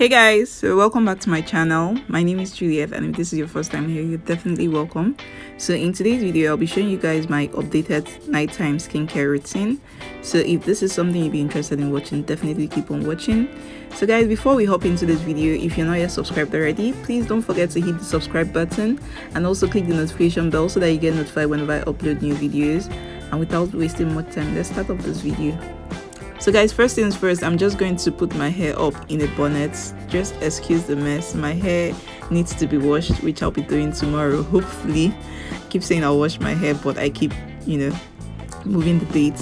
Hey guys, so welcome back to my channel. My name is Juliet, and if this is your first time here, you're definitely welcome. So in today's video, I'll be showing you guys my updated nighttime skincare routine. So if this is something you'd be interested in watching, definitely keep on watching. So guys, before we hop into this video, if you're not yet subscribed already, please don't forget to hit the subscribe button and also click the notification bell so that you get notified whenever I upload new videos. And without wasting much time, let's start off this video. So guys, first things first, I'm just going to put my hair up in a bonnet. Just excuse the mess. My hair needs to be washed, which I'll be doing tomorrow, hopefully. I keep saying I'll wash my hair, but I keep, moving the date.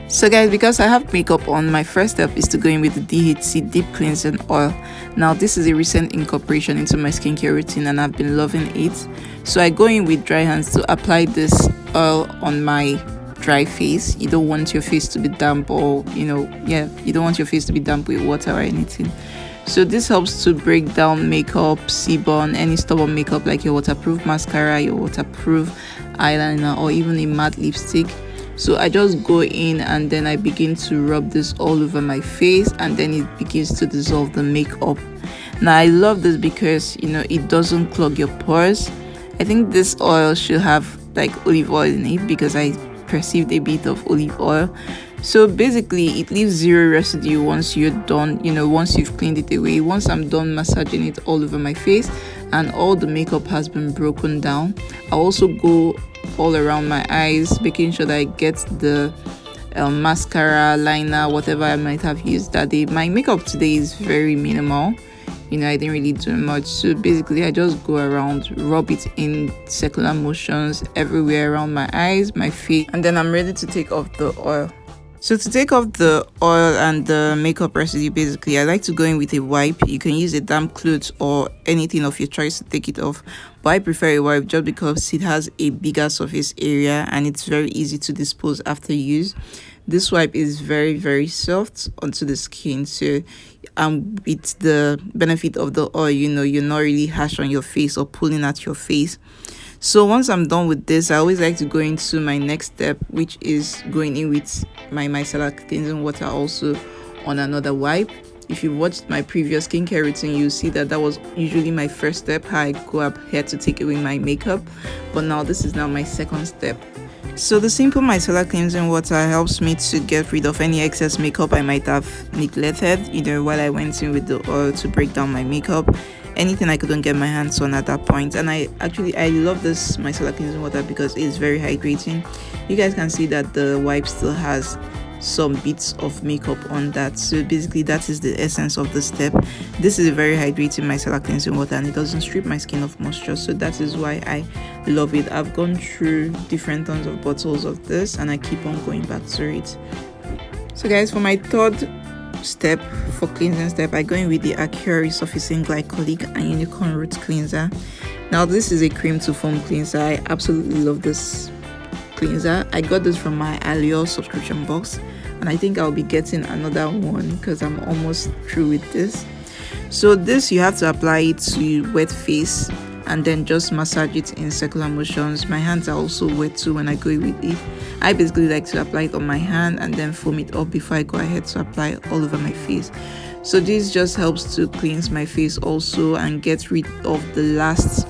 So guys, because I have makeup on, my first step is to go in with the DHC Deep Cleansing Oil. Now, this is a recent incorporation into my skincare routine and I've been loving it. So I go in with dry hands to apply this oil on my dry face. You don't want your face to be damp, or you don't want your face to be damp with water or anything. So this helps to break down makeup, sebum, any stubborn makeup like your waterproof mascara, your waterproof eyeliner, or even a matte lipstick. So I just go in and then I begin to rub this all over my face, and then it begins to dissolve the makeup. Now I love this because it doesn't clog your pores. I think this oil should have like olive oil in it because I perceived a bit of olive oil. So basically it leaves zero residue once you're done, once you've cleaned it away. Once I'm done massaging it all over my face and all the makeup has been broken down, I also go all around my eyes, making sure that I get the mascara, liner, whatever I might have used that day. My makeup today is very minimal. I didn't really do much. So basically I just go around, rub it in circular motions everywhere around my eyes, my face, and then I'm ready to take off the oil. So to take off the oil and the makeup residue, basically I like to go in with a wipe. You can use a damp cloth or anything of your choice to take it off, but I prefer a wipe just because it has a bigger surface area and it's very easy to dispose after use. This wipe is very, very soft onto the skin, so with the benefit of the oil, you're not really harsh on your face or pulling at your face. So once I'm done with this, I always like to go into my next step, which is going in with my micellar cleansing water also on another wipe. If you've watched my previous skincare routine, you'll see that was usually my first step, how I go up here to take away my makeup, but now this is now my second step. So the simple micellar cleansing water helps me to get rid of any excess makeup I might have neglected, while I went in with the oil to break down my makeup, anything I couldn't get my hands on at that point. And I love this micellar cleansing water because it's very hydrating. You guys can see that the wipe still has some bits of makeup on that, so basically that is the essence of the step. This is a very hydrating micellar cleansing water and it doesn't strip my skin of moisture, so that is why I love it. I've gone through different tons of bottles of this and I keep on going back to it. So guys, for my third step, for cleansing step, I go in with the Acure Resurfacing Glycolic and Unicorn Root Cleanser. Now this is a cream to foam cleanser. I absolutely love this cleanser. I got this from my Acure subscription box and I think I'll be getting another one because I'm almost through with this. So this, you have to apply it to wet face and then just massage it in circular motions. My hands are also wet too when I go with it. I basically like to apply it on my hand and then foam it up before I go ahead to apply it all over my face. So this just helps to cleanse my face also and get rid of the last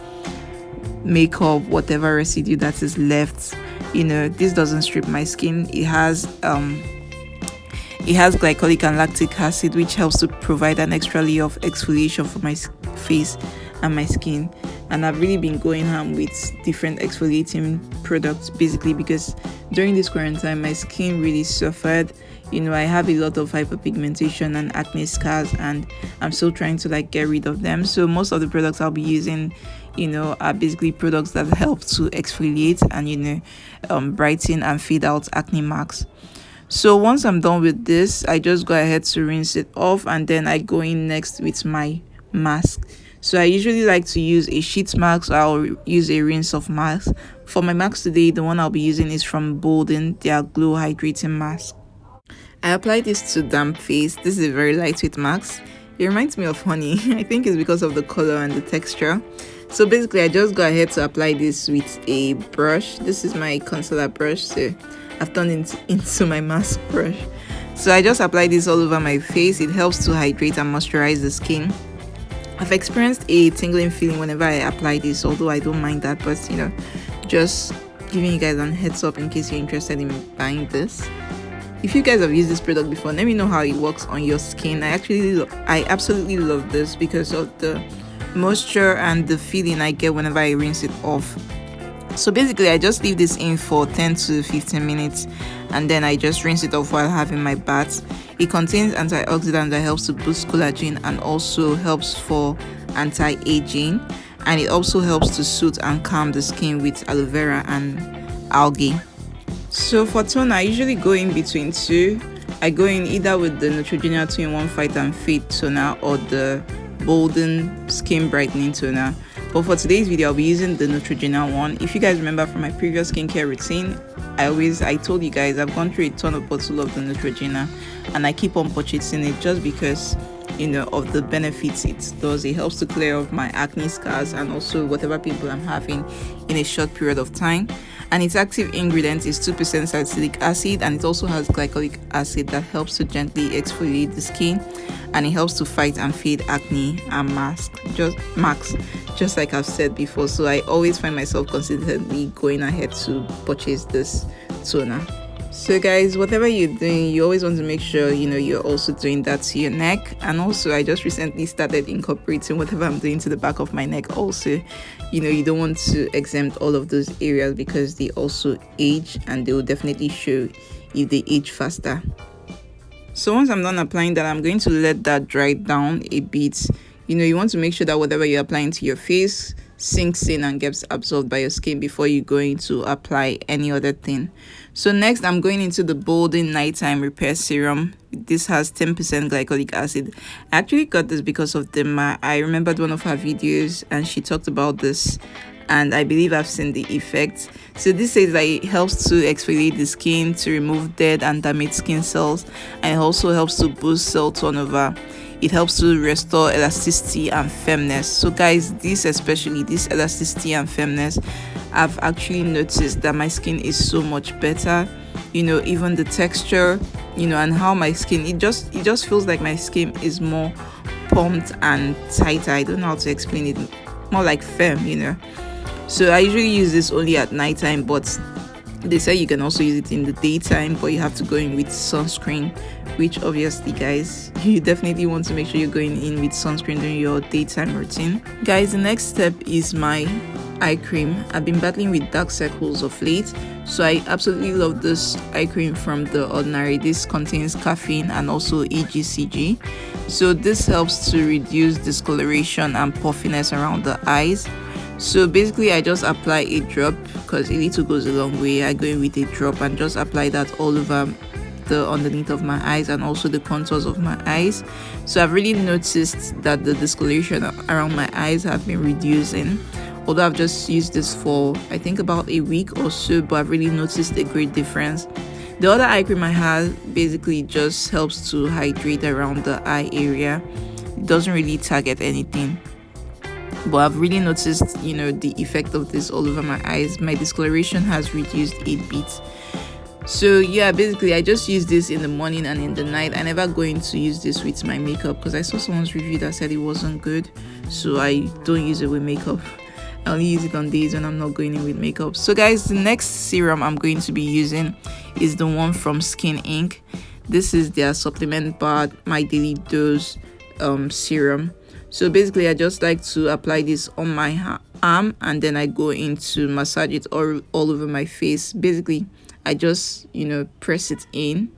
makeup, whatever residue that is left. This doesn't strip my skin. It has glycolic and lactic acid, which helps to provide an extra layer of exfoliation for my face and my skin. And I've really been going ham with different exfoliating products, basically because during this quarantine my skin really suffered. I have a lot of hyperpigmentation and acne scars and I'm still trying to get rid of them. So most of the products I'll be using are basically products that help to exfoliate and brighten and fade out acne marks. So once I'm done with this, I just go ahead to rinse it off and then I go in next with my mask. So I usually like to use a sheet mask, so I'll use a rinse off mask. For my mask today, the one I'll be using is from Bolden, their glow hydrating mask. I apply this to damp face. This is a very lightweight mask. It reminds me of honey. I think it's because of the color and the texture. So basically I just go ahead to apply this with a brush. This is my concealer brush, so I've turned it into my mask brush. So I just apply this all over my face. It helps to hydrate and moisturize the skin. I've experienced a tingling feeling whenever I apply this, although I don't mind that, but just giving you guys a heads up in case you're interested in buying this. If you guys have used this product before, let me know how it works on your skin. I absolutely love this because of the moisture and the feeling I get whenever I rinse it off. So basically I just leave this in for 10 to 15 minutes and then I just rinse it off while having my bath. It contains antioxidants that helps to boost collagen and also helps for anti-aging, and it also helps to soothe and calm the skin with aloe vera and algae. So for toner, I usually go in between two. I go in either with the Neutrogena 2-in-1 Fight and Fade toner or the Bolden Skin Brightening toner. But for today's video, I'll be using the Neutrogena one. If you guys remember from my previous skincare routine, I told you guys I've gone through a ton of bottles of the Neutrogena and I keep on purchasing it just because of the benefits it does. It helps to clear off my acne scars and also whatever pimple I'm having in a short period of time. And its active ingredient is 2% salicylic acid, and it also has glycolic acid that helps to gently exfoliate the skin, and it helps to fight and fade acne and marks, just like I've said before. So I always find myself consistently going ahead to purchase this toner. So guys, whatever you're doing, you always want to make sure you're also doing that to your neck. And also I just recently started incorporating whatever I'm doing to the back of my neck also. You don't want to exempt all of those areas because they also age, and they will definitely show if they age faster. So once I'm done applying that, I'm going to let that dry down a bit. You want to make sure that whatever you're applying to your face sinks in and gets absorbed by your skin before you go into apply any other thing. So next, I'm going into the Bolden Nighttime Repair Serum. This has 10% glycolic acid. I actually got this because of Dema. I remembered one of her videos and she talked about this, and I believe I've seen the effect. So this says that it helps to exfoliate the skin, to remove dead and damaged skin cells, and it also helps to boost cell turnover. It helps to restore elasticity and firmness. So guys, this elasticity and firmness, I've actually noticed that my skin is so much better. Even the texture, and how my skin, it just feels like my skin is more pumped and tighter. I don't know how to explain it, more like firm. So I usually use this only at nighttime, but they say you can also use it in the daytime, but you have to go in with sunscreen, which obviously guys, you definitely want to make sure you're going in with sunscreen during your daytime routine. Guys, the next step is my eye cream. I've been battling with dark circles of late, so I absolutely love this eye cream from The Ordinary. This contains caffeine and also EGCG, so this helps to reduce discoloration and puffiness around the eyes. So basically I just apply a drop because a little goes a long way. I go in with a drop and just apply that all over the underneath of my eyes and also the contours of my eyes. So I've really noticed that the discoloration around my eyes have been reducing, although I've just used this for I think about a week or so, but I've really noticed a great difference. The other eye cream I have basically just helps to hydrate around the eye area. It doesn't really target anything, but I've really noticed the effect of this all over my eyes. My discoloration has reduced a bit. So yeah, basically I just use this in the morning and in the night. I never go in to use this with my makeup because I saw someone's review that said it wasn't good, so I don't use it with makeup. I only use it on days when I'm not going in with makeup. So guys, the next serum I'm going to be using is the one from Skin Inc. This is their supplement bar My Daily Dose serum. So basically I just like to apply this on my arm and then I go in to massage it all over my face. Basically I just press it in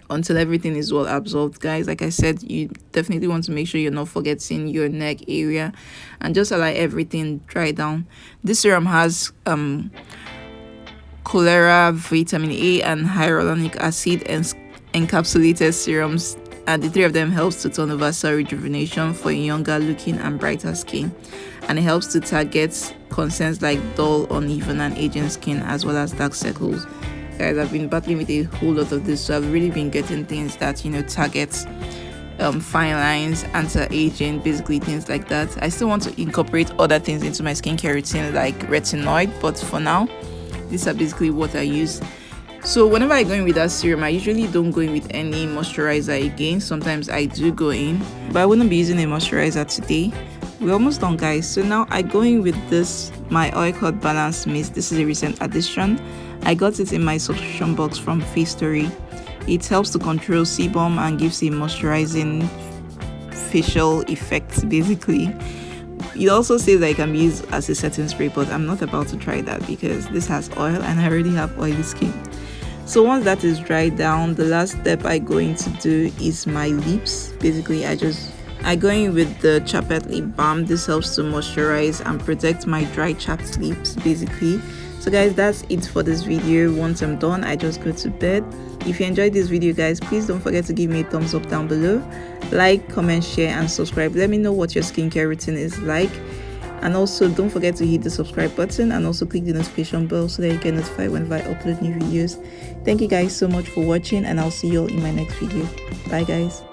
until everything is well absorbed. Guys, like I said, you definitely want to make sure you're not forgetting your neck area and just allow everything dry down. This serum has cholera, vitamin A and hyaluronic acid and encapsulated serums, and the three of them helps to turn over cell rejuvenation for a younger looking and brighter skin, and it helps to target concerns like dull, uneven and aging skin as well as dark circles. Guys, I've been battling with a whole lot of this, so I've really been getting things that target fine lines, anti-aging, basically things like that. I still want to incorporate other things into my skincare routine like retinoid, but for now these are basically what I use. So whenever I go in with that serum, I usually don't go in with any moisturizer again. Sometimes I do go in, but I wouldn't be using a moisturizer today. We're almost done, guys. So now I go in with this, my oil cut balance mist. This is a recent addition. I got it in my subscription box from Face Story. It helps to control sebum and gives a moisturizing facial effect, basically. It also says that it can be used as a setting spray, but I'm not about to try that because this has oil and I already have oily skin. So once that is dried down, the last step I go in to do is my lips. Basically, I go in with the Chapet Lip Balm. This helps to moisturize and protect my dry chapped lips, basically. So guys, that's it for this video. Once I'm done, I just go to bed. If you enjoyed this video, guys, please don't forget to give me a thumbs up down below. Like, comment, share and subscribe. Let me know what your skincare routine is like. And also don't forget to hit the subscribe button and also click the notification bell so that you get notified whenever I upload new videos. Thank you guys so much for watching, and I'll see you all in my next video. Bye guys.